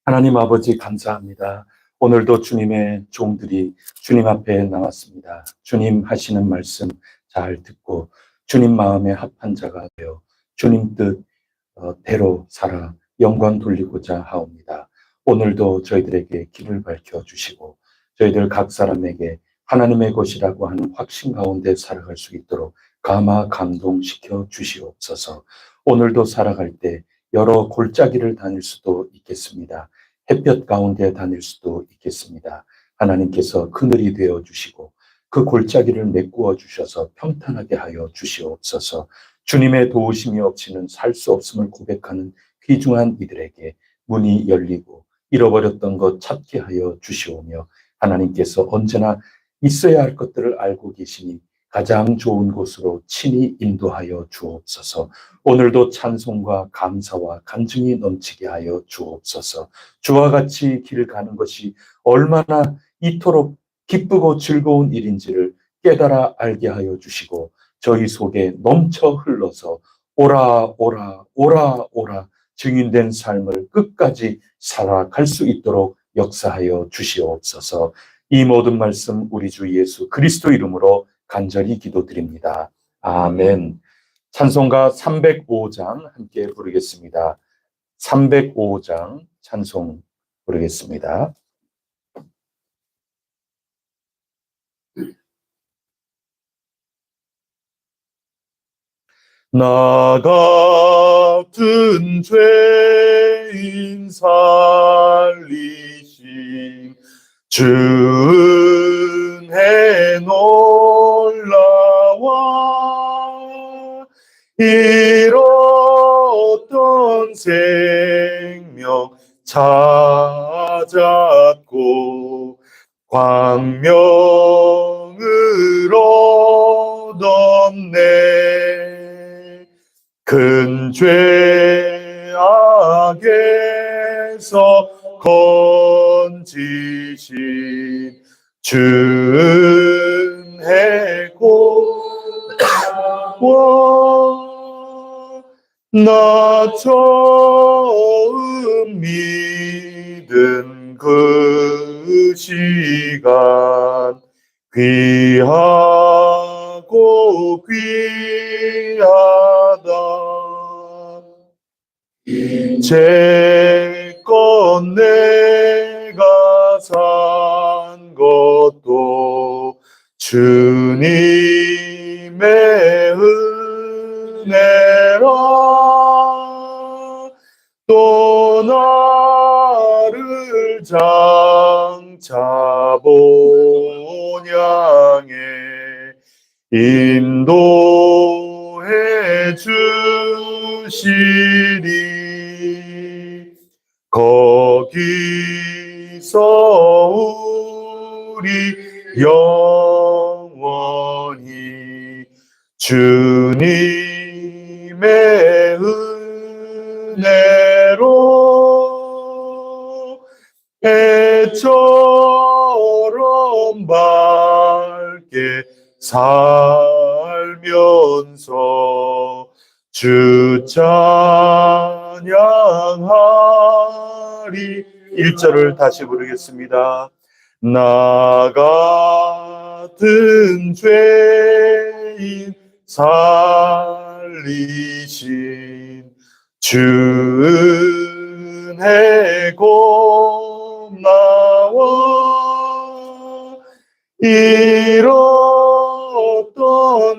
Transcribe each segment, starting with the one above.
하나님 아버지 감사합니다. 오늘도 주님의 종들이 주님 앞에 나왔습니다. 주님 하시는 말씀 잘 듣고 주님 마음에 합한 자가 되어 주님 뜻대로 살아 영광 돌리고자 하옵니다. 오늘도 저희들에게 길을 밝혀주시고 저희들 각 사람에게 하나님의 것이라고 하는 확신 가운데 살아갈 수 있도록 감화 감동시켜 주시옵소서. 오늘도 살아갈 때 여러 골짜기를 다닐 수도 있겠습니다. 햇볕 가운데 다닐 수도 있겠습니다. 하나님께서 그늘이 되어 주시고 그 골짜기를 메꾸어 주셔서 평탄하게 하여 주시옵소서. 주님의 도우심이 없이는 살 수 없음을 고백하는 귀중한 이들에게 문이 열리고 잃어버렸던 것 찾게 하여 주시오며, 하나님께서 언제나 있어야 할 것들을 알고 계시니 가장 좋은 곳으로 친히 인도하여 주옵소서. 오늘도 찬송과 감사와 간증이 넘치게 하여 주옵소서. 주와 같이 길을 가는 것이 얼마나 이토록 기쁘고 즐거운 일인지를 깨달아 알게 하여 주시고 저희 속에 넘쳐 흘러서 오라 오라 오라 오라 증인된 삶을 끝까지 살아갈 수 있도록 역사하여 주시옵소서. 이 모든 말씀 우리 주 예수 그리스도 이름으로 간절히 기도드립니다. 아멘. 찬송가 305장 함께 부르겠습니다. 305장 찬송 부르겠습니다. 나 같은 죄인 살리신 주 은혜 놀라와 잃었던 생명 찾았고 광명을 얻었네. 큰 죄악에서 건지신 주 은혜 고와 나 처음 믿은 그 시간 귀하고 귀하다. 이제껏 내가 산 것도 주님의 은혜라. 또 나를 장차 본 향해 인도해 주시리. 거기서 우리 영원히 주님의 은혜로 해처럼 밝게 살면서 주 찬양하리. 1절을 다시 부르겠습니다. 나 같은 죄인 살리신 주 은혜 고마워 잃었던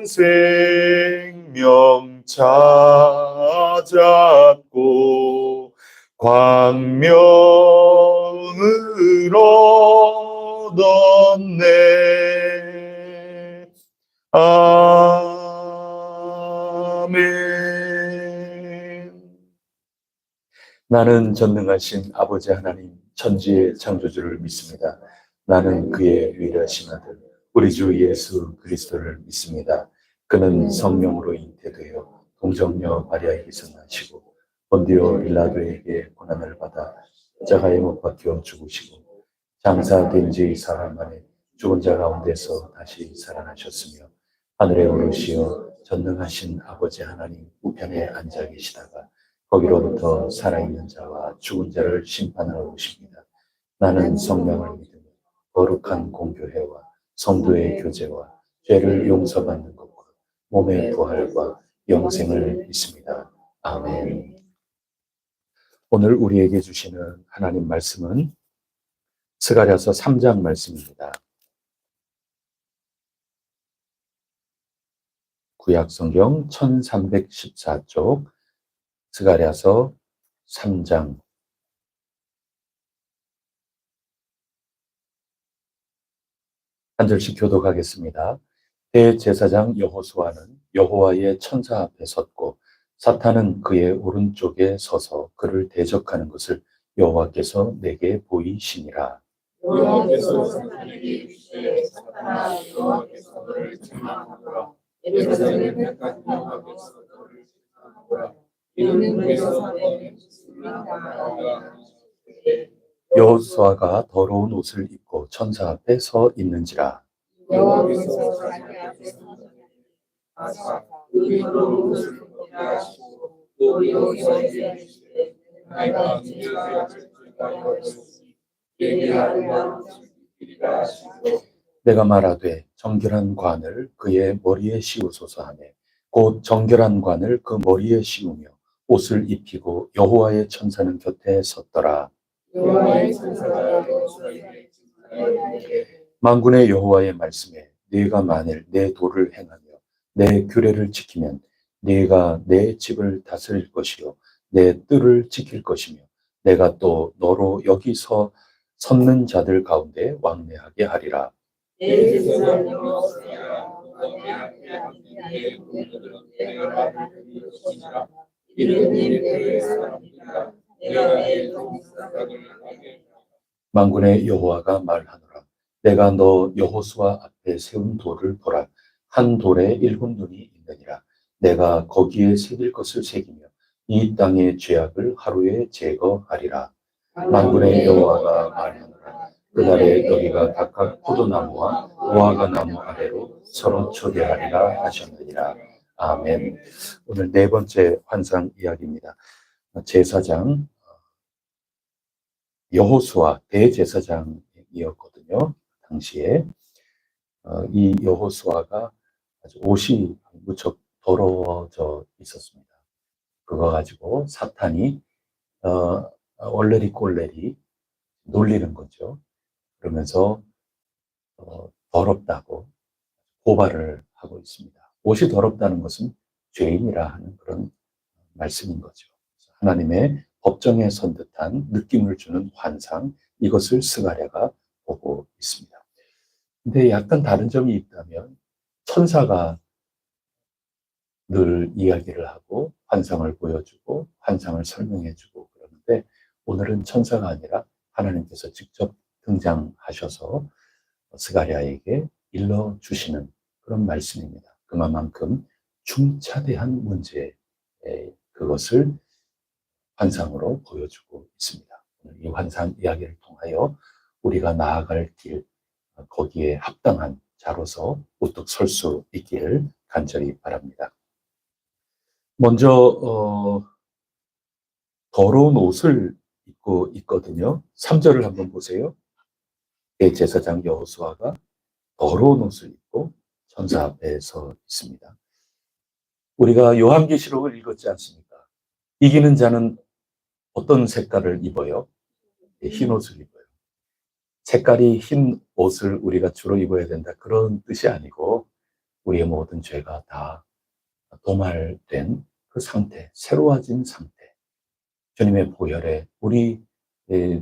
생명 찾았고 광명을 얻었네. 아멘. 나는 전능하신 아버지 하나님 천지의 창조주를 믿습니다. 나는 그의 유일하신 아들 우리 주 예수 그리스도를 믿습니다. 그는 성령으로 잉태되어 동정녀 마리아에게서 나시고 본디오 빌라도에게 고난을 받아 십자가에 못 박혀 죽으시고 장사된 지 사흘 만에 죽은 자 가운데서 다시 살아나셨으며 하늘에 오르시어 전능하신 아버지 하나님 우편에 앉아 계시다가 거기로부터 살아있는 자와 오사 죽은 자를 심판하러 오십니다. 나는 성령을 믿으며 거룩한 공교회와 성도의 교제와 죄를 용서받는 것과 몸의 부활과 영생을 믿습니다. 아멘. 오늘 우리에게 주시는 하나님 말씀은 스가랴서 3장 말씀입니다. 구약성경 1314쪽 스가랴서 3장 한 절씩 교독하겠습니다. 대제사장 여호수아는 여호와의 천사 앞에 섰고 사탄은 그의 오른쪽에 서서 그를 대적하는 것을 여호와께서 내게 보이시니라. 여호와께서 사탄에게 이르시되 사탄아 여호와께서 너를 책망하노라. 예루살렘 백합 여호와께서 너를 책망하노라. 이는 그에서 너는 승리하노라. 여호수아가 더러운 옷을 입고 천사 앞에 서 있는지라. 여호와께서 자기 앞에 서서 그 더러운 옷을 벗게 하시고 또 여호수아에게 이르시되 내가 진리하여 하였으니 예비하리라 하시고 내가 말하되 정결한 관을 그의 머리에 씌우소서 하매 곧 정결한 관을 그 머리에 씌우며 옷을 입히고 여호와의 천사는 곁에 섰더라. 여호와의 천사가 여호수아에게 만군의 여호와의 말씀에 네가 만일 내 도를 행하며 내 규례를 지키면 네가 내 집을 다스릴 것이요 내 뜰을 지킬 것이며 내가 또 너로 여기서 섰는 자들 가운데 왕래하게 하리라. 내 제사장 여호수아야 내 앞에 앉는 동료들은 내가 말을 들을 것이라. 이는 내 뼈의 사람이라. 내가 내 동사들을 하게 만군의 여호와가 말하노라. 내가 너 여호수아 앞에 세운 돌을 보라. 한 돌에 7눈이 있느니라. 내가 거기에 새길 것을 새기며 이 땅의 죄악을 하루에 제거하리라. 만군의 여호와가 말하노라. 그날에 너희가 각각 포도나무와 무화과 나무 아래로 서로 초대하리라 하셨느니라. 아멘. 오늘 네 번째 환상 이야기입니다. 제사장 여호수아 대제사장이었거든요. 당시에 이 여호수아가 아주 옷이 무척 더러워져 있었습니다. 그거 가지고 사탄이 얼레리 꼴레리 놀리는 거죠. 그러면서 더럽다고 고발을 하고 있습니다. 옷이 더럽다는 것은 죄인이라 하는 그런 말씀인 거죠. 하나님의 법정에 선 듯한 느낌을 주는 환상, 이것을 스가랴가 보고 있습니다. 근데 약간 다른 점이 있다면 천사가 늘 이야기를 하고 환상을 보여주고 환상을 설명해주고 그러는데 오늘은 천사가 아니라 하나님께서 직접 등장하셔서 스가랴에게 일러주시는 그런 말씀입니다. 그만큼 중차대한 문제, 그것을 환상으로 보여주고 있습니다. 이 환상 이야기를 통하여 우리가 나아갈 길, 거기에 합당한 자로서 우뚝 설 수 있기를 간절히 바랍니다. 먼저 더러운 옷을 입고 있거든요. 3절을 한번 보세요. 대제사장 여호수아가 더러운 옷을 입고 천사 앞에 서 있습니다. 우리가 요한계시록을 읽었지 않습니까? 이기는 자는 어떤 색깔을 입어요? 흰 옷을 입어요. 색깔이 흰 옷을 우리가 주로 입어야 된다, 그런 뜻이 아니고 우리의 모든 죄가 다 도말된 그 상태, 새로워진 상태, 주님의 보혈에 우리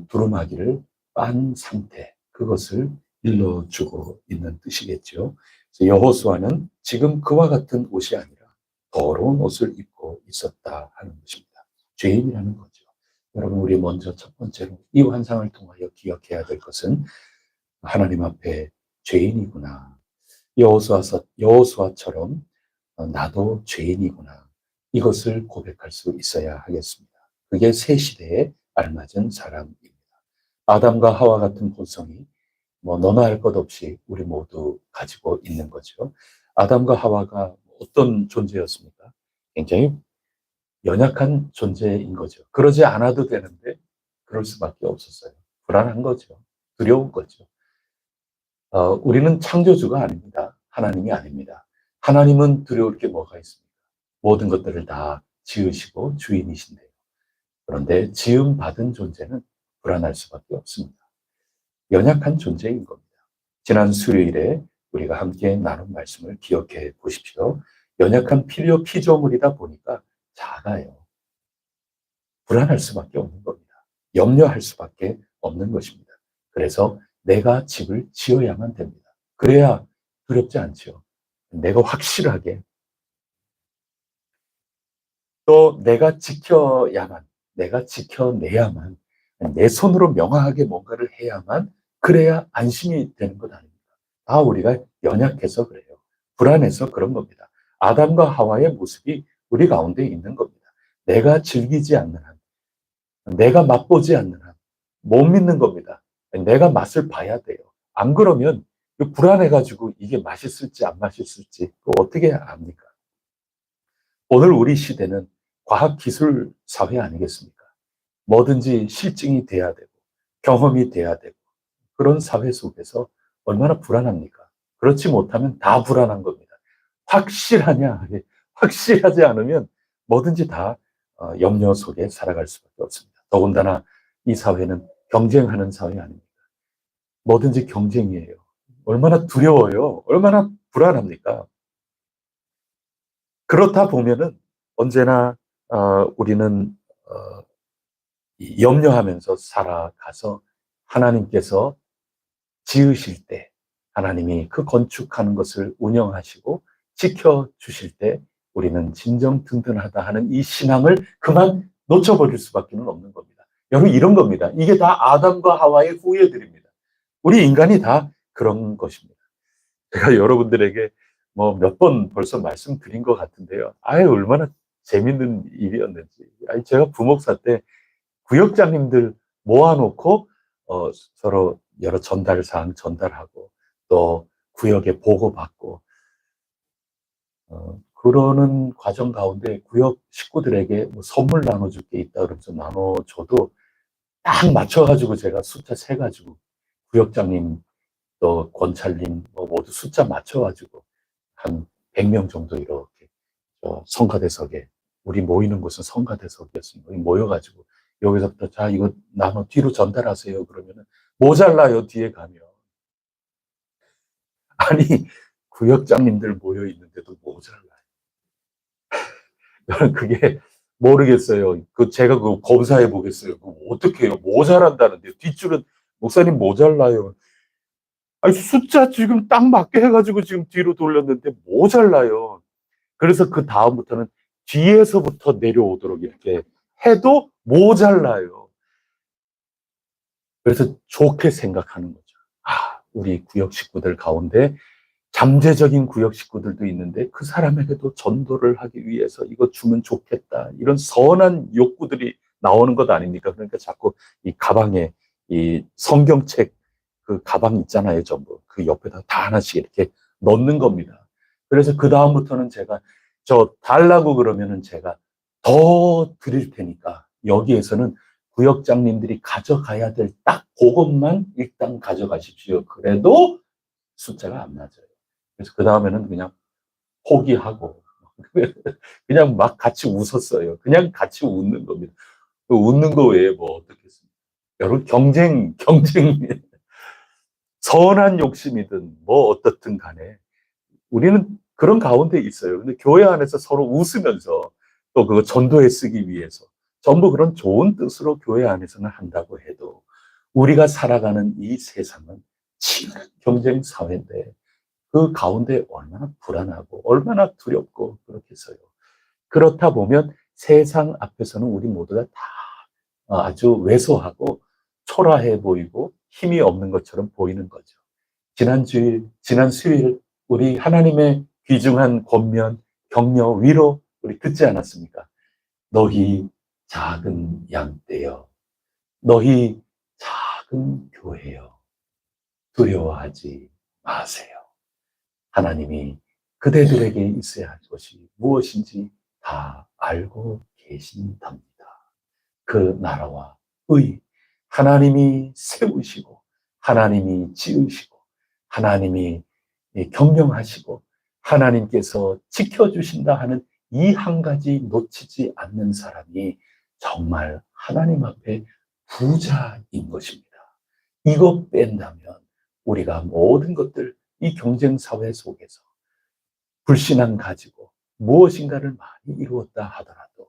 두루마기를 빤 상태, 그것을 일러주고 있는 뜻이겠죠. 그래서 여호수아는 지금 그와 같은 옷이 아니라 더러운 옷을 입고 있었다 하는 것입니다. 죄인이라는 거죠. 여러분, 우리 먼저 첫 번째로 이 환상을 통하여 기억해야 될 것은 하나님 앞에 죄인이구나. 여호수아처럼 나도 죄인이구나. 이것을 고백할 수 있어야 하겠습니다. 그게 새 시대에 알맞은 사람입니다. 아담과 하와 같은 본성이 너나 할 것 없이 우리 모두 가지고 있는 거죠. 아담과 하와가 어떤 존재였습니까? 굉장히 연약한 존재인 거죠. 그러지 않아도 되는데 그럴 수밖에 없었어요. 불안한 거죠. 두려운 거죠. 우리는 창조주가 아닙니다. 하나님이 아닙니다. 하나님은 두려울 게 뭐가 있습니까? 모든 것들을 다 지으시고 주인이신데요. 그런데 지음받은 존재는 불안할 수밖에 없습니다. 연약한 존재인 겁니다. 지난 수요일에 우리가 함께 나눈 말씀을 기억해 보십시오. 연약한 피조물이다 보니까 작아요. 불안할 수밖에 없는 겁니다. 염려할 수밖에 없는 것입니다. 그래서 내가 집을 지어야만 됩니다. 그래야 두렵지 않죠. 내가 확실하게 또 내가 지켜야만, 내가 지켜내야만, 내 손으로 명확하게 뭔가를 해야만 그래야 안심이 되는 것 아닙니까? 다 우리가 연약해서 그래요. 불안해서 그런 겁니다. 아담과 하와의 모습이 우리 가운데 있는 겁니다. 내가 즐기지 않는 한, 내가 맛보지 않는 한, 못 믿는 겁니다. 내가 맛을 봐야 돼요. 안 그러면 불안해가지고 이게 맛있을지 안 맛있을지 어떻게 압니까? 오늘 우리 시대는 과학기술 사회 아니겠습니까? 뭐든지 실증이 돼야 되고 경험이 돼야 되고 그런 사회 속에서 얼마나 불안합니까? 그렇지 못하면 다 불안한 겁니다. 확실하냐? 확실하지 않으면 뭐든지 다 염려 속에 살아갈 수밖에 없습니다. 더군다나 이 사회는 경쟁하는 사회 아닙니까? 뭐든지 경쟁이에요. 얼마나 두려워요. 얼마나 불안합니까? 그렇다 보면은 언제나 우리는 염려하면서 살아가서 하나님께서 지으실 때 하나님이 그 건축하는 것을 운영하시고 지켜주실 때 우리는 진정 든든하다 하는 이 신앙을 그만 놓쳐버릴 수밖에 없는 겁니다. 여러분 이런 겁니다. 이게 다 아담과 하와의 후예들입니다. 우리 인간이 다 그런 것입니다. 제가 여러분들에게 뭐 몇 번 벌써 말씀드린 것 같은데요. 얼마나 재밌는 일이었는지. 제가 부목사 때 구역장님들 모아놓고 서로 여러 전달사항 전달하고 또 구역에 보고받고 그러는 과정 가운데 구역 식구들에게 뭐 선물 나눠줄 게 있다 그러면서 나눠줘도 딱 맞춰가지고 제가 숫자 세가지고 구역장님 또 권찰님 뭐 모두 숫자 맞춰가지고 한 100명 정도 이렇게 성가대석에 우리 모이는 곳은 성가대석이었습니다. 모여가지고 여기서부터 자 이거 나눠 뒤로 전달하세요 그러면은 모자라요 뒤에 가면. 아니 구역장님들 모여 있는데도 모자라요. 저는 그게 모르겠어요. 제가 검사해 보겠어요. 어떻게 해요? 모자란다는데 뒷줄은 목사님 모자라요. 숫자 지금 딱 맞게 해가지고 지금 뒤로 돌렸는데 모자라요. 그래서 그 다음부터는 뒤에서부터 내려오도록 이렇게 해도 모자라요. 그래서 좋게 생각하는 거죠. 우리 구역 식구들 가운데 잠재적인 구역 식구들도 있는데 그 사람에게도 전도를 하기 위해서 이거 주면 좋겠다. 이런 선한 욕구들이 나오는 것 아닙니까? 그러니까 자꾸 이 가방에 이 성경책 그 가방 있잖아요. 전부. 그 옆에다 다 하나씩 이렇게 넣는 겁니다. 그래서 그 다음부터는 제가 달라고 그러면은 제가 더 드릴 테니까 여기에서는 구역장님들이 가져가야 될 딱 그것만 일단 가져가십시오. 그래도 숫자가 안 맞아요. 그래서 그 다음에는 그냥 포기하고 그냥 막 같이 웃었어요. 그냥 같이 웃는 겁니다. 웃는 거 외에 뭐 어떻겠습니까? 여러분 경쟁 선한 욕심이든 뭐 어떻든 간에 우리는 그런 가운데 있어요. 근데 교회 안에서 서로 웃으면서 또 그거 전도에 쓰기 위해서 전부 그런 좋은 뜻으로 교회 안에서는 한다고 해도 우리가 살아가는 이 세상은 치열한 경쟁 사회인데 그 가운데 얼마나 불안하고 얼마나 두렵고 그렇겠어요. 그렇다 보면 세상 앞에서는 우리 모두가 다 아주 왜소하고 초라해 보이고 힘이 없는 것처럼 보이는 거죠. 지난 수요일 우리 하나님의 귀중한 권면, 격려, 위로 우리 듣지 않았습니까? 너희 작은 양떼여, 너희 작은 교회여, 두려워하지 마세요. 하나님이 그대들에게 있어야 할 것이 무엇인지 다 알고 계신답니다. 그 나라와 의, 하나님이 세우시고 하나님이 지으시고 하나님이 경영하시고 하나님께서 지켜주신다 하는 이 한 가지 놓치지 않는 사람이 정말 하나님 앞에 부자인 것입니다. 이거 뺀다면 우리가 모든 것들 이 경쟁사회 속에서 불신앙 가지고 무엇인가를 많이 이루었다 하더라도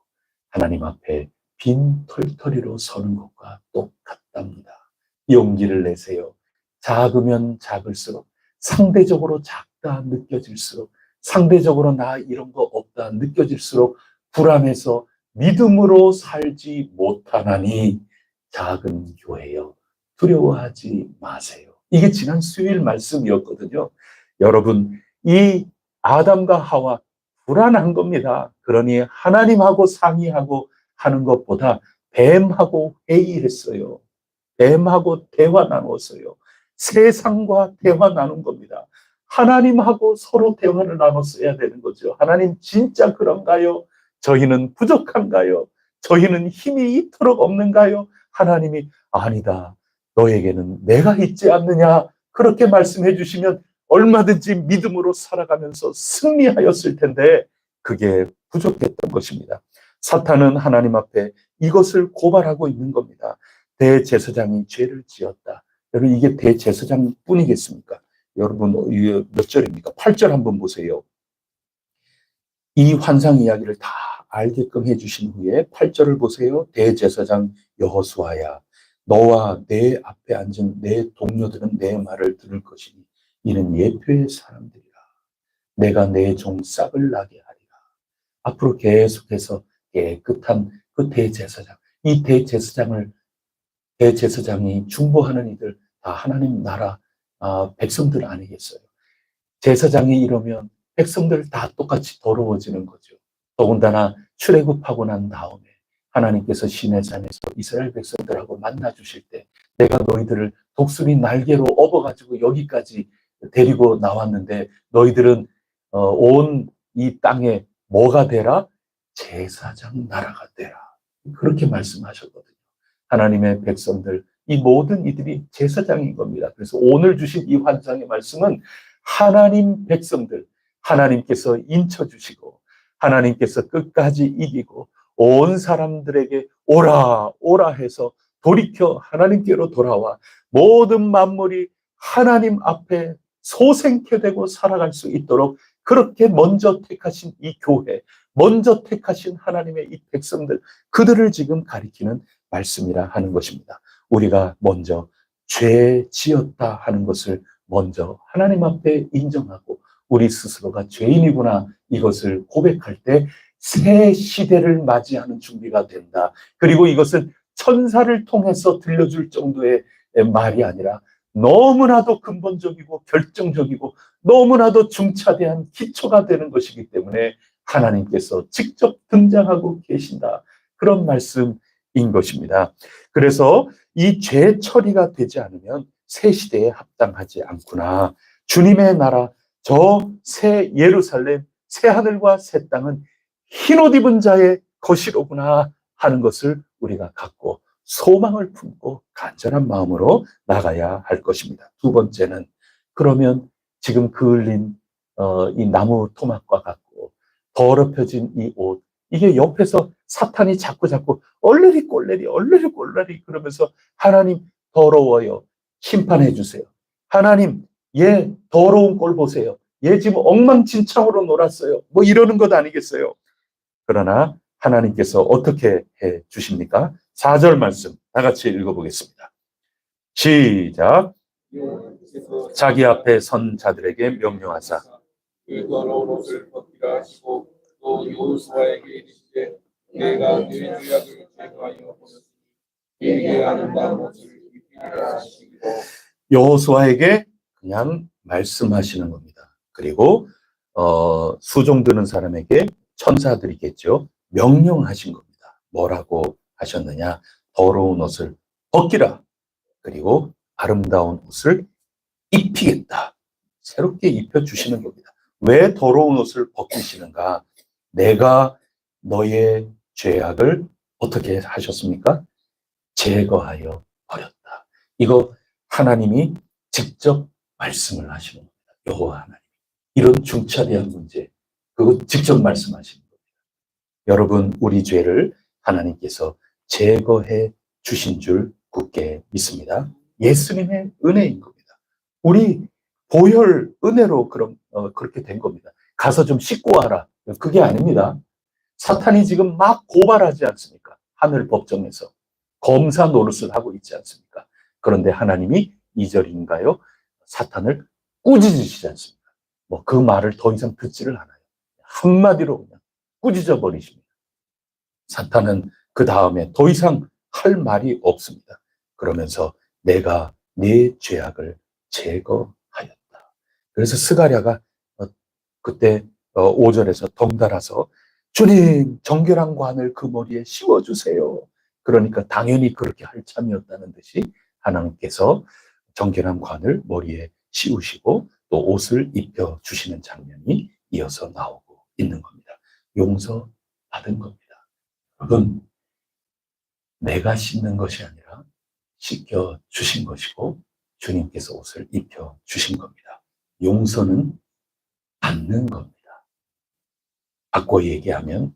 하나님 앞에 빈 털터리로 서는 것과 똑같답니다. 용기를 내세요. 작으면 작을수록 상대적으로 작다 느껴질수록 상대적으로 나 이런 거 없다 느껴질수록 불안해서 믿음으로 살지 못하나니 작은 교회여 두려워하지 마세요. 이게 지난 수요일 말씀이었거든요. 여러분, 이 아담과 하와 불안한 겁니다. 그러니 하나님하고 상의하고 하는 것보다 뱀하고 회의했어요. 뱀하고 대화 나눴어요. 세상과 대화 나눈 겁니다. 하나님하고 서로 대화를 나눴어야 되는 거죠. 하나님 진짜 그런가요? 저희는 부족한가요? 저희는 힘이 이토록 없는가요? 하나님이 아니다. 너에게는 내가 있지 않느냐? 그렇게 말씀해 주시면 얼마든지 믿음으로 살아가면서 승리하였을 텐데 그게 부족했던 것입니다. 사탄은 하나님 앞에 이것을 고발하고 있는 겁니다. 대제사장이 죄를 지었다. 여러분 이게 대제사장 뿐이겠습니까? 여러분 몇 절입니까? 8절 한번 보세요. 이 환상 이야기를 다 알게끔 해주신 후에 8절을 보세요. 대제사장 여호수아야 너와 내 앞에 앉은 내 동료들은 내 말을 들을 것이니 이는 예표의 사람들이라. 내가 내 종 싹을 나게 하리라. 앞으로 계속해서 깨끗한 그 대제사장, 이 대제사장이 중보하는 이들 다 하나님 나라 백성들 아니겠어요? 제사장이 이러면 백성들 다 똑같이 더러워지는 거죠. 더군다나 출애굽하고 난 다음에 하나님께서 시내산에서 이스라엘 백성들하고 만나 주실 때 내가 너희들을 독수리 날개로 업어가지고 여기까지 데리고 나왔는데 너희들은 온 이 땅에 뭐가 되라? 제사장 나라가 되라. 그렇게 말씀하셨거든요. 하나님의 백성들, 이 모든 이들이 제사장인 겁니다. 그래서 오늘 주신 이 환상의 말씀은 하나님 백성들, 하나님께서 인쳐주시고 하나님께서 끝까지 이기고 온 사람들에게 오라 오라 해서 돌이켜 하나님께로 돌아와 모든 만물이 하나님 앞에 소생케 되고 살아갈 수 있도록 그렇게 먼저 택하신 이 교회, 먼저 택하신 하나님의 이 백성들, 그들을 지금 가리키는 말씀이라 하는 것입니다. 우리가 먼저 죄 지었다 하는 것을 먼저 하나님 앞에 인정하고 우리 스스로가 죄인이구나 이것을 고백할 때 새 시대를 맞이하는 준비가 된다. 그리고 이것은 천사를 통해서 들려줄 정도의 말이 아니라 너무나도 근본적이고 결정적이고 너무나도 중차대한 기초가 되는 것이기 때문에 하나님께서 직접 등장하고 계신다. 그런 말씀인 것입니다. 그래서 이 죄 처리가 되지 않으면 새 시대에 합당하지 않구나. 주님의 나라, 저 새 예루살렘, 새 하늘과 새 땅은 흰옷 입은 자의 것이로구나 하는 것을 우리가 갖고 소망을 품고 간절한 마음으로 나가야 할 것입니다. 두 번째는 그러면 지금 그을린 이 나무 토막과 같고 더럽혀진 이 옷, 이게 옆에서 사탄이 자꾸 얼레리 꼴레리 그러면서 하나님 더러워요. 심판해 주세요. 하나님 얘 더러운 꼴 보세요. 얘 지금 엉망진창으로 놀았어요. 뭐 이러는 것 아니겠어요? 그러나 하나님께서 어떻게 해 주십니까? 4절 말씀 다 같이 읽어보겠습니다. 시작. 자기 앞에 선 자들에게 명령하사 그 더러운 옷을 벗기라 하시고 또 여호수아에게 이르시되 내가 네 죄악을 제거하여 보냈으니 네게 아름다운 옷을 입히라 하시고 여호수아에게 그냥 말씀하시는 겁니다. 그리고 수종 드는 사람에게 천사들이겠죠. 명령하신 겁니다. 뭐라고 하셨느냐? 더러운 옷을 벗기라. 그리고 아름다운 옷을 입히겠다. 새롭게 입혀주시는 겁니다. 왜 더러운 옷을 벗기시는가? 내가 너의 죄악을 어떻게 하셨습니까? 제거하여 버렸다. 이거 하나님이 직접 말씀을 하시는 겁니다. 여호와 하나님. 이런 중차대한 문제, 그거 직접 말씀하시는 겁니다. 여러분, 우리 죄를 하나님께서 제거해 주신 줄 굳게 믿습니다. 예수님의 은혜인 겁니다. 우리 보혈 은혜로 그렇게 된 겁니다. 가서 좀 씻고 와라. 그게 아닙니다. 사탄이 지금 막 고발하지 않습니까? 하늘 법정에서 검사 노릇을 하고 있지 않습니까? 그런데 하나님이 2절인가요? 사탄을 꾸짖으시지 않습니까? 뭐 그 말을 더 이상 듣지를 않아요. 한마디로 그냥 꾸짖어 버리십니다. 사탄은 그 다음에 더 이상 할 말이 없습니다. 그러면서 내가 네 죄악을 제거하였다. 그래서 스가랴가 그때 5절에서 덩달아서 주님, 정결한 관을 그 머리에 씌워주세요. 그러니까 당연히 그렇게 할 참이었다는 듯이 하나님께서 정결한 관을 머리에 씌우시고 또 옷을 입혀주시는 장면이 이어서 나오고 있는 겁니다. 용서받은 겁니다. 여러분, 내가 씻는 것이 아니라 씻겨주신 것이고 주님께서 옷을 입혀주신 겁니다. 용서는 받는 겁니다. 바꿔 얘기하면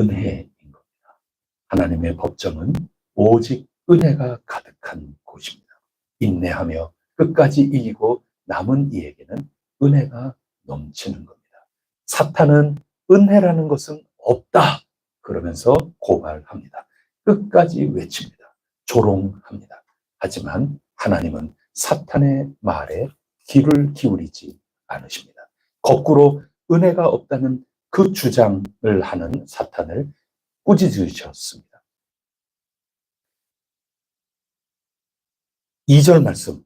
은혜인 겁니다. 하나님의 법정은 오직 은혜가 가득한 곳입니다. 인내하며 끝까지 이기고 남은 이에게는 은혜가 넘치는 겁니다. 사탄은 은혜라는 것은 없다 그러면서 고발합니다. 끝까지 외칩니다. 조롱합니다. 하지만 하나님은 사탄의 말에 귀를 기울이지 않으십니다. 거꾸로 은혜가 없다는 그 주장을 하는 사탄을 꾸짖으셨습니다. 2절 말씀,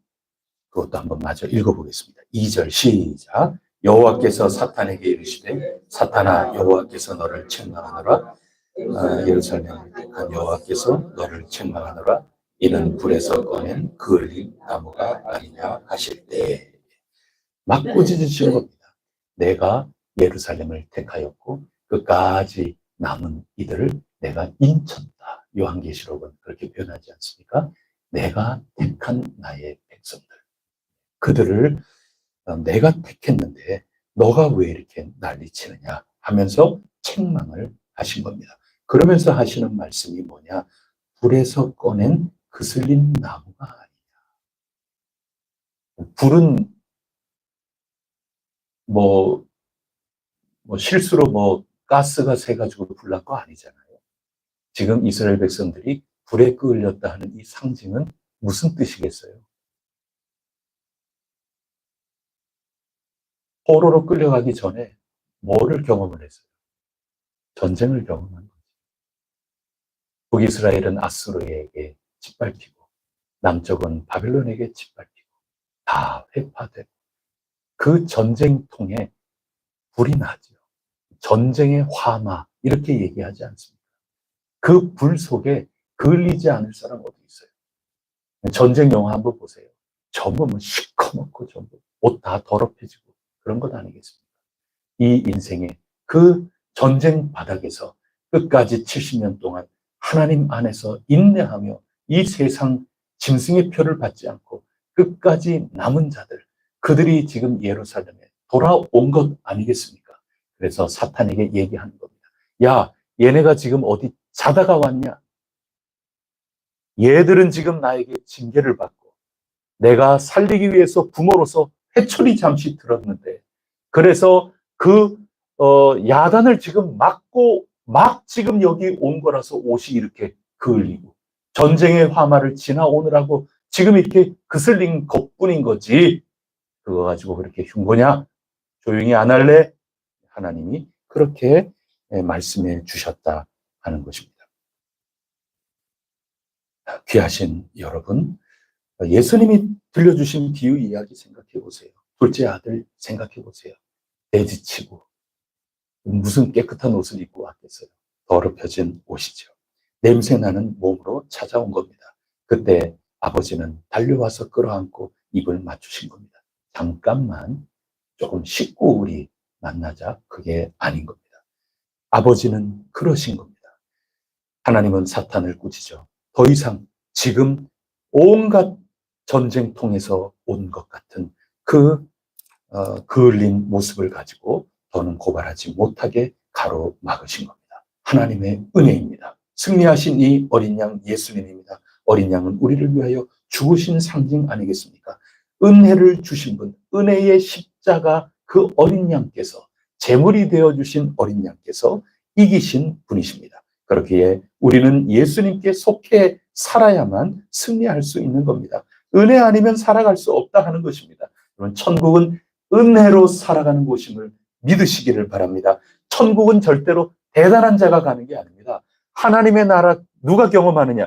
그것도 한번 마저 읽어보겠습니다. 2절 시작. 여호와께서 사탄에게 이르시되 사탄아, 여호와께서 너를 책망하노라. 예루살렘을 택한 여호와께서 너를 책망하노라. 이는 불에서 꺼낸 그을린 나무가 아니냐 하실 때에 막 꾸짖으시는 겁니다. 내가 예루살렘을 택하였고 끝까지 남은 이들을 내가 인쳤다. 요한계시록은 그렇게 표현하지 않습니까? 내가 택한 나의 백성들, 그들을 내가 택했는데 너가 왜 이렇게 난리치느냐 하면서 책망을 하신 겁니다. 그러면서 하시는 말씀이 뭐냐? 불에서 꺼낸 그슬린 나무가 아니냐. 불은 뭐 실수로 가스가 새가지고 불난 거 아니잖아요. 지금 이스라엘 백성들이 불에 끌렸다 하는 이 상징은 무슨 뜻이겠어요? 포로로 끌려가기 전에 뭐를 경험을 했어요? 전쟁을 경험한 거죠. 북이스라엘은 아수르에게 짓밟히고 남쪽은 바벨론에게 짓밟히고 다 회파되고 그 전쟁통에 불이 나죠. 전쟁의 화마 이렇게 얘기하지 않습니까? 그 불 속에 그을리지 않을 사람 어디 있어요? 전쟁 영화 한번 보세요. 전부 시커멓고 전부 옷 다 더럽혀지고 그런 것 아니겠습니까? 이 인생의 그 전쟁 바닥에서 끝까지 70년 동안 하나님 안에서 인내하며 이 세상 짐승의 표를 받지 않고 끝까지 남은 자들, 그들이 지금 예루살렘에 돌아온 것 아니겠습니까? 그래서 사탄에게 얘기하는 겁니다. 야, 얘네가 지금 어디 자다가 왔냐? 얘들은 지금 나에게 징계를 받고 내가 살리기 위해서 부모로서 회초리 잠시 들었는데 그래서 그 야단을 지금 맞고 막 지금 여기 온 거라서 옷이 이렇게 그을리고 전쟁의 화마를 지나오느라고 지금 이렇게 그슬린 것뿐인 거지. 그거 가지고 그렇게 흉보냐? 조용히 안 할래? 하나님이 그렇게 말씀해 주셨다 하는 것입니다. 귀하신 여러분, 예수님이 들려주신 비유 이야기 생각해 보세요. 둘째 아들 생각해 보세요. 돼지치고 무슨 깨끗한 옷을 입고 왔겠어요. 더럽혀진 옷이죠. 냄새나는 몸으로 찾아온 겁니다. 그때 아버지는 달려와서 끌어안고 입을 맞추신 겁니다. 잠깐만 조금 씻고 우리 만나자. 그게 아닌 겁니다. 아버지는 그러신 겁니다. 하나님은 사탄을 꾸짖어 더 이상 지금 온갖 전쟁통에서 온 것 같은 그 그을린 모습을 가지고 더는 고발하지 못하게 가로막으신 겁니다. 하나님의 은혜입니다. 승리하신 이 어린 양 예수님입니다. 어린 양은 우리를 위하여 죽으신 상징 아니겠습니까? 은혜를 주신 분, 은혜의 십자가 그 어린 양께서, 제물이 되어주신 어린 양께서 이기신 분이십니다. 그렇기에 우리는 예수님께 속해 살아야만 승리할 수 있는 겁니다. 은혜 아니면 살아갈 수 없다 하는 것입니다. 그러면 천국은 은혜로 살아가는 곳임을 믿으시기를 바랍니다. 천국은 절대로 대단한 자가 가는 게 아닙니다. 하나님의 나라 누가 경험하느냐?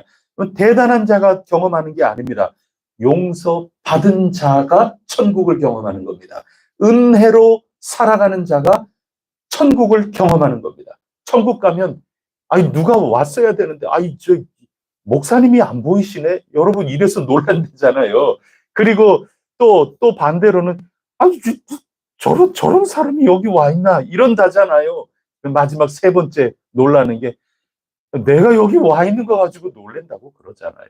대단한 자가 경험하는 게 아닙니다. 용서받은 자가 천국을 경험하는 겁니다. 은혜로 살아가는 자가 천국을 경험하는 겁니다. 천국 가면 아니 누가 왔어야 되는데 아이 저 목사님이 안 보이시네. 여러분 이래서 놀란다잖아요. 그리고 또 반대로는 아니 저런 사람이 여기 와 있나 이런다잖아요. 마지막 세 번째 놀라는 게 내가 여기 와 있는 거 가지고 놀란다고 그러잖아요.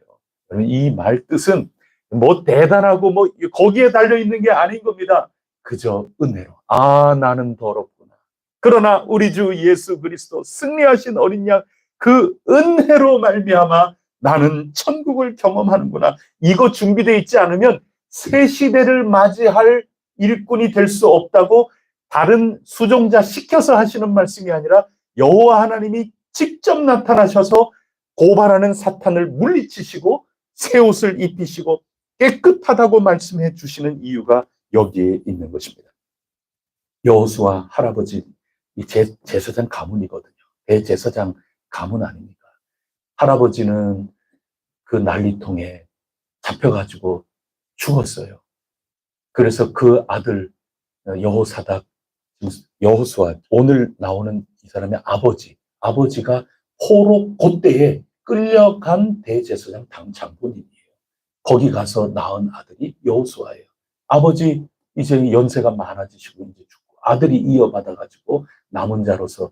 이 말 뜻은 뭐 대단하고 뭐 거기에 달려 있는 게 아닌 겁니다. 그저 은혜로. 아, 나는 더럽구나. 그러나 우리 주 예수 그리스도 승리하신 어린 양 그 은혜로 말미암아 나는 천국을 경험하는구나. 이거 준비되어 있지 않으면 새 시대를 맞이할 일꾼이 될 수 없다고 다른 수종자 시켜서 하시는 말씀이 아니라 여호와 하나님이 직접 나타나셔서 고발하는 사탄을 물리치시고 새 옷을 입히시고 깨끗하다고 말씀해 주시는 이유가 여기에 있는 것입니다. 여호수아 할아버지 이 제사장 가문이거든요. 대제사장 가문 아닙니까? 할아버지는 그 난리통에 잡혀가지고 죽었어요. 그래서 그 아들 여호사닥, 여호수아, 오늘 나오는 이 사람의 아버지가 포로 그때에 끌려간 대제사장 장본인이에요. 거기 가서 낳은 아들이 여호수아예요. 아버지 이제 연세가 많아지시고 이제 죽고 아들이 이어받아가지고 남은 자로서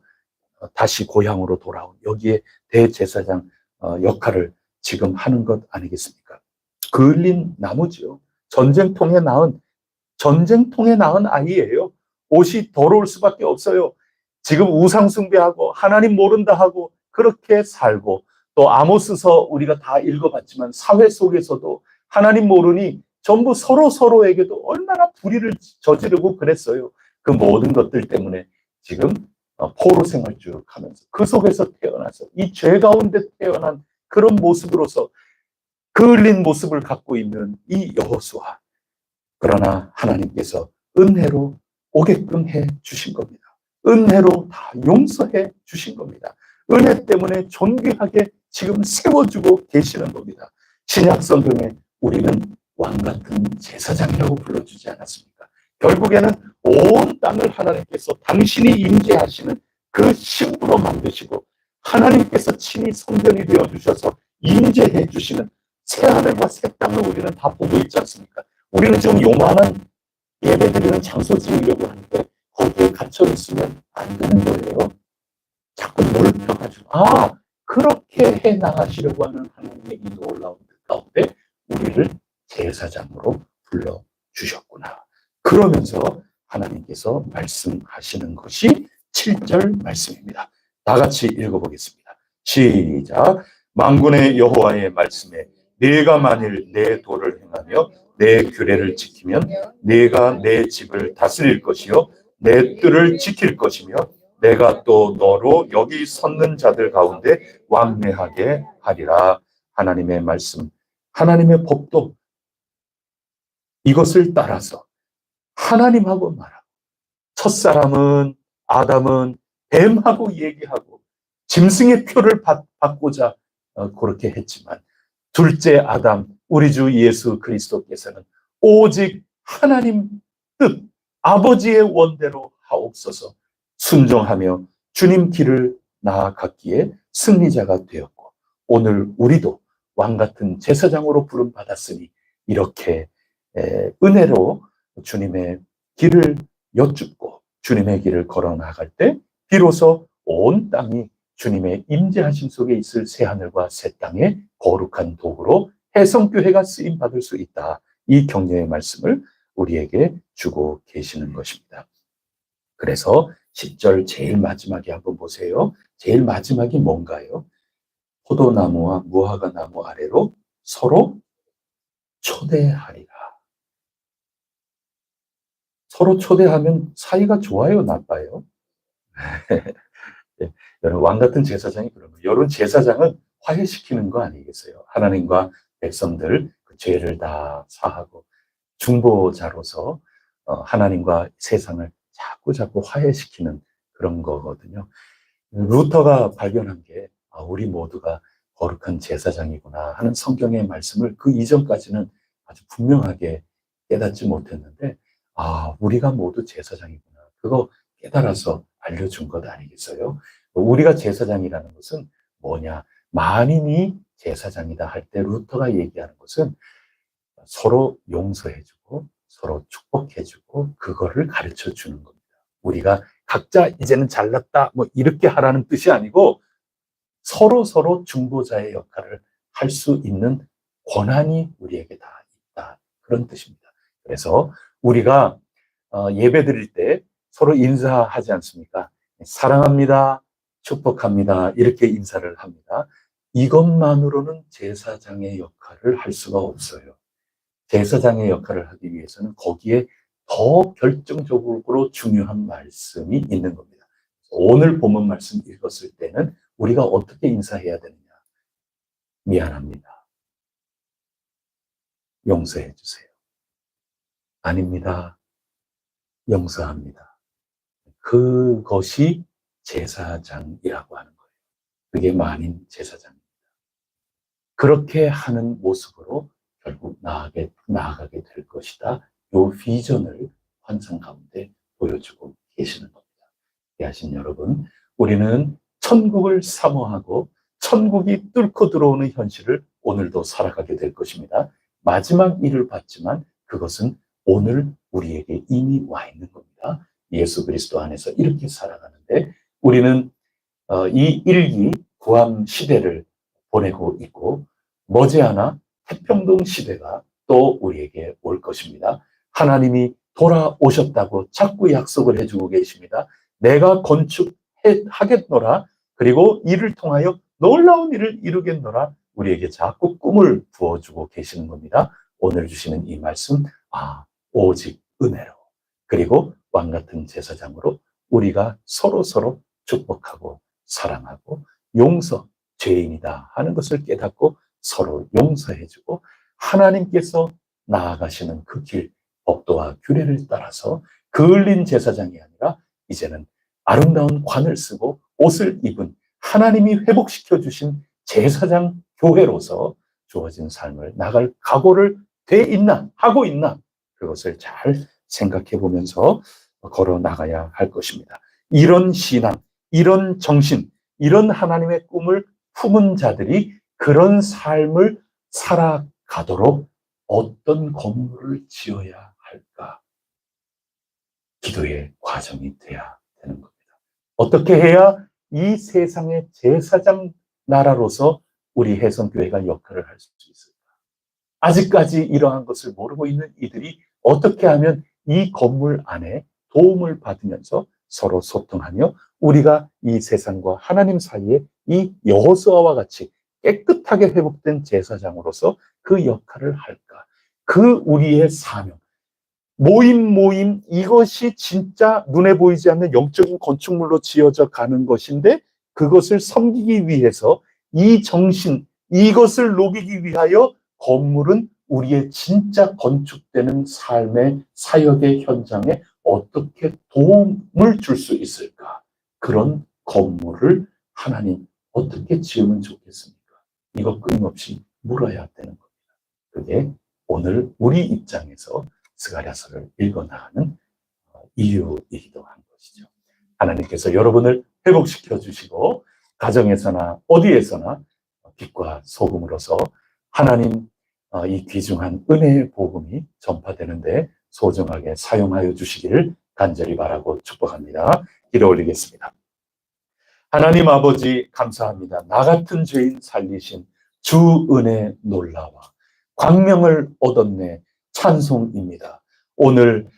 다시 고향으로 돌아온 여기에 대제사장 역할을 지금 하는 것 아니겠습니까? 그을린 나무지요. 전쟁통에 낳은 아이예요. 옷이 더러울 수밖에 없어요. 지금 우상 숭배하고 하나님 모른다 하고 그렇게 살고 또 아모스서 우리가 다 읽어봤지만 사회 속에서도 하나님 모르니 전부 서로에게도 얼마나 불의를 저지르고 그랬어요. 그 모든 것들 때문에 지금 포로 생활 쭉 하면서 그 속에서 태어나서 이 죄 가운데 태어난 그런 모습으로서 그을린 모습을 갖고 있는 이 여호수아. 그러나 하나님께서 은혜로 오게끔 해 주신 겁니다. 은혜로 다 용서해 주신 겁니다. 은혜 때문에 존귀하게 지금 세워주고 계시는 겁니다. 신약 성경에 우리는 왕같은 제사장이라고 불러주지 않았습니까? 결국에는 온 땅을 하나님께서 당신이 임재하시는 그 신부로 만드시고 하나님께서 친히 성전이 되어주셔서 임재해 주시는 새하늘과 새 땅을 우리는 다 보고 있지 않습니까? 우리는 지금 요만한 예배드리는 장소 지으려고 하는데 거기에 갇혀 있으면 안 되는 거예요. 자꾸 넓혀가지고 그렇게 해 나가시려고 하는 하나님의 이 놀라운 뜻 가운데 우리를 제사장으로 불러주셨구나. 그러면서 하나님께서 말씀하시는 것이 7절 말씀입니다. 다 같이 읽어보겠습니다. 시작. 만군의 여호와의 말씀에 네가 만일 내 도를 행하며 내 규례를 지키면 네가 내 집을 다스릴 것이요 내 뜰을 지킬 것이며 내가 또 너로 여기 섰는 자들 가운데 왕래하게 하리라. 하나님의 말씀, 하나님의 법도 이것을 따라서 하나님하고 말하고 첫사람은 아담은 뱀하고 얘기하고 짐승의 표를 받고자 그렇게 했지만 둘째 아담 우리 주 예수 그리스도께서는 오직 하나님 뜻 아버지의 원대로 하옵소서 순종하며 주님 길을 나아갔기에 승리자가 되었고 오늘 우리도 왕같은 제사장으로 부름받았으니 이렇게 은혜로 주님의 길을 여쭙고 주님의 길을 걸어 나갈 때 비로소 온 땅이 주님의 임재하심 속에 있을 새하늘과 새 땅의 거룩한 도구로 혜성교회가 쓰임 받을 수 있다. 이 격려의 말씀을 우리에게 주고 계시는 것입니다. 그래서 10절 제일 마지막에 한번 보세요. 제일 마지막이 뭔가요? 포도나무와 무화과 나무 아래로 서로 초대하리라. 서로 초대하면 사이가 좋아요, 나빠요? 예, 여러분, 왕 같은 제사장이 그러면 여러분 제사장은 화해시키는 거 아니겠어요? 하나님과 백성들 그 죄를 다 사하고 중보자로서 하나님과 세상을 자꾸 화해시키는 그런 거거든요. 루터가 발견한 게 우리 모두가 거룩한 제사장이구나 하는 성경의 말씀을 그 이전까지는 아주 분명하게 깨닫지 못했는데 우리가 모두 제사장이구나. 그거 깨달아서 알려준 것 아니겠어요? 우리가 제사장이라는 것은 뭐냐? 만인이 제사장이다 할 때 루터가 얘기하는 것은 서로 용서해주고 서로 축복해주고 그거를 가르쳐 주는 겁니다. 우리가 각자 이제는 잘났다 뭐 이렇게 하라는 뜻이 아니고 서로 중보자의 역할을 할 수 있는 권한이 우리에게 다 있다. 그런 뜻입니다. 그래서 우리가 예배 드릴 때 서로 인사하지 않습니까? 사랑합니다. 축복합니다. 이렇게 인사를 합니다. 이것만으로는 제사장의 역할을 할 수가 없어요. 제사장의 역할을 하기 위해서는 거기에 더 결정적으로 중요한 말씀이 있는 겁니다. 오늘 본문 말씀 읽었을 때는 우리가 어떻게 인사해야 되느냐? 미안합니다. 용서해 주세요. 아닙니다. 용서합니다. 그것이 제사장이라고 하는 거예요. 그게 만인 제사장입니다. 그렇게 하는 모습으로 결국 나아가게 될 것이다. 요 비전을 환상 가운데 보여주고 계시는 겁니다. 이해하신 여러분, 우리는 천국을 사모하고 천국이 뚫고 들어오는 현실을 오늘도 살아가게 될 것입니다. 마지막 일을 봤지만 그것은 오늘 우리에게 이미 와 있는 겁니다. 예수 그리스도 안에서 이렇게 살아가는데 우리는 이 일기 구함 시대를 보내고 있고 머지않아 태평동 시대가 또 우리에게 올 것입니다. 하나님이 돌아오셨다고 자꾸 약속을 해주고 계십니다. 내가 건축하겠노라. 그리고 이를 통하여 놀라운 일을 이루겠노라. 우리에게 자꾸 꿈을 부어주고 계시는 겁니다. 오늘 주시는 이 말씀, 오직 은혜로 그리고 왕같은 제사장으로 우리가 서로 축복하고 사랑하고 용서, 죄인이다 하는 것을 깨닫고 서로 용서해주고 하나님께서 나아가시는 그 길, 법도와 규례를 따라서 그을린 제사장이 아니라 이제는 아름다운 관을 쓰고 옷을 입은 하나님이 회복시켜 주신 제사장 교회로서 주어진 삶을 나갈 각오를 하고 있나 그것을 잘 생각해 보면서 걸어 나가야 할 것입니다. 이런 신앙, 이런 정신, 이런 하나님의 꿈을 품은 자들이 그런 삶을 살아가도록 어떤 건물을 지어야 할까? 기도의 과정이 돼야 되는 겁니다. 어떻게 해야 이 세상의 제사장 나라로서 우리 혜성교회가 역할을 할 수 있을까? 아직까지 이러한 것을 모르고 있는 이들이 어떻게 하면 이 건물 안에 도움을 받으면서 서로 소통하며 우리가 이 세상과 하나님 사이에 이 여호수아와 같이 깨끗하게 회복된 제사장으로서 그 역할을 할까? 그 우리의 사명, 모임 이것이 진짜 눈에 보이지 않는 영적인 건축물로 지어져 가는 것인데 그것을 섬기기 위해서 이 정신, 이것을 녹이기 위하여 건물은 우리의 진짜 건축되는 삶의 사역의 현장에 어떻게 도움을 줄 수 있을까? 그런 건물을 하나님 어떻게 지으면 좋겠습니까? 이거 끊임없이 물어야 되는 겁니다. 그게 오늘 우리 입장에서 스가랴서를 읽어나가는 이유이기도 한 것이죠. 하나님께서 여러분을 회복시켜 주시고 가정에서나 어디에서나 빛과 소금으로서 하나님 이 귀중한 은혜의 복음이 전파되는데 소중하게 사용하여 주시기를 간절히 바라고 축복합니다. 기도 올리겠습니다. 하나님 아버지 감사합니다. 나 같은 죄인 살리신 주 은혜 놀라워 광명을 얻었네. 찬송입니다. 오늘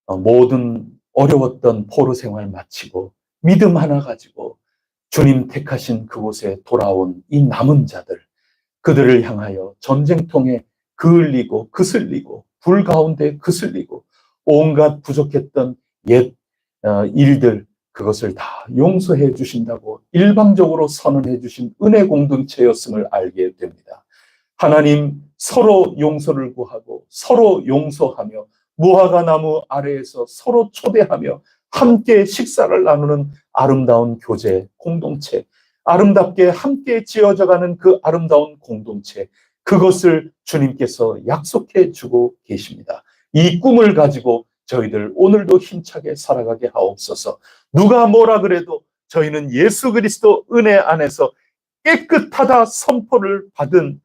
모든 어려웠던 포로 생활 마치고 믿음 하나 가지고 주님 택하신 그곳에 돌아온 이 남은 자들, 그들을 향하여 전쟁통에 그을리고 그슬리고 불 가운데 그슬리고 온갖 부족했던 옛 일들, 그것을 다 용서해 주신다고 일방적으로 선언해 주신 은혜 공동체였음을 알게 됩니다. 하나님, 서로 용서를 구하고 서로 용서하며 무화과 나무 아래에서 서로 초대하며 함께 식사를 나누는 아름다운 교제 공동체, 아름답게 함께 지어져가는 그 아름다운 공동체, 그것을 주님께서 약속해 주고 계십니다. 이 꿈을 가지고 저희들 오늘도 힘차게 살아가게 하옵소서. 누가 뭐라 그래도 저희는 예수 그리스도 은혜 안에서 깨끗하다 선포를 받은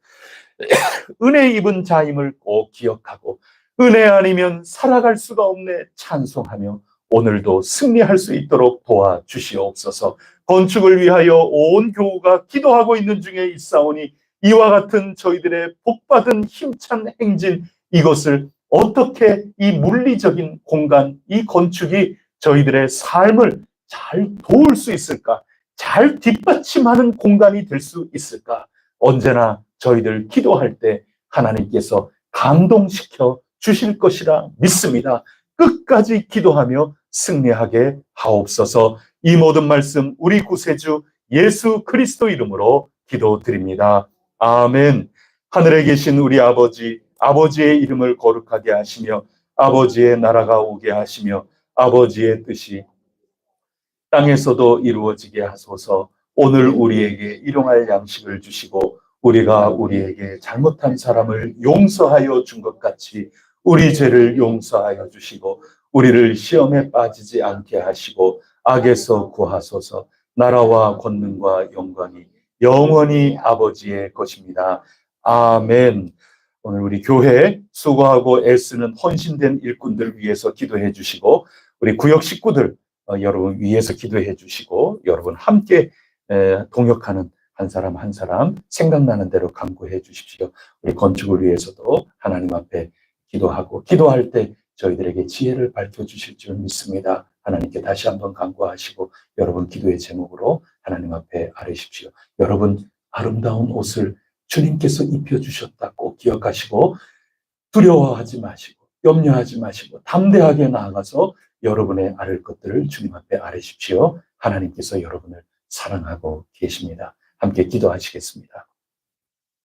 은혜 입은 자임을 꼭 기억하고, 은혜 아니면 살아갈 수가 없네 찬송하며 오늘도 승리할 수 있도록 도와주시옵소서. 건축을 위하여 온 교우가 기도하고 있는 중에 있사오니 이와 같은 저희들의 복받은 힘찬 행진, 이것을 어떻게 이 물리적인 공간, 이 건축이 저희들의 삶을 잘 도울 수 있을까? 잘 뒷받침하는 공간이 될 수 있을까? 언제나 저희들 기도할 때 하나님께서 감동시켜 주실 것이라 믿습니다. 끝까지 기도하며 승리하게 하옵소서. 이 모든 말씀 우리 구세주 예수 그리스도 이름으로 기도드립니다. 아멘. 하늘에 계신 우리 아버지, 아버지의 이름을 거룩하게 하시며 아버지의 나라가 오게 하시며 아버지의 뜻이 땅에서도 이루어지게 하소서. 오늘 우리에게 일용할 양식을 주시고 우리가 우리에게 잘못한 사람을 용서하여 준 것 같이 우리 죄를 용서하여 주시고 우리를 시험에 빠지지 않게 하시고 악에서 구하소서. 나라와 권능과 영광이 영원히 아버지의 것입니다. 아멘. 오늘 우리 교회 수고하고 애쓰는 헌신된 일꾼들 위해서 기도해 주시고 우리 구역 식구들 여러분 위해서 기도해 주시고 여러분 함께 동역하는 한 사람 한 사람 생각나는 대로 간구해 주십시오. 우리 건축을 위해서도 하나님 앞에 기도하고 기도할 때 저희들에게 지혜를 밝혀주실 줄 믿습니다. 하나님께 다시 한번 간구하시고 여러분 기도의 제목으로 하나님 앞에 아뢰십시오. 여러분 아름다운 옷을 주님께서 입혀주셨다 꼭 기억하시고 두려워하지 마시고 염려하지 마시고 담대하게 나아가서 여러분의 아뢰 것들을 주님 앞에 아뢰십시오. 하나님께서 여러분을 사랑하고 계십니다. 함께 기도하시겠습니다.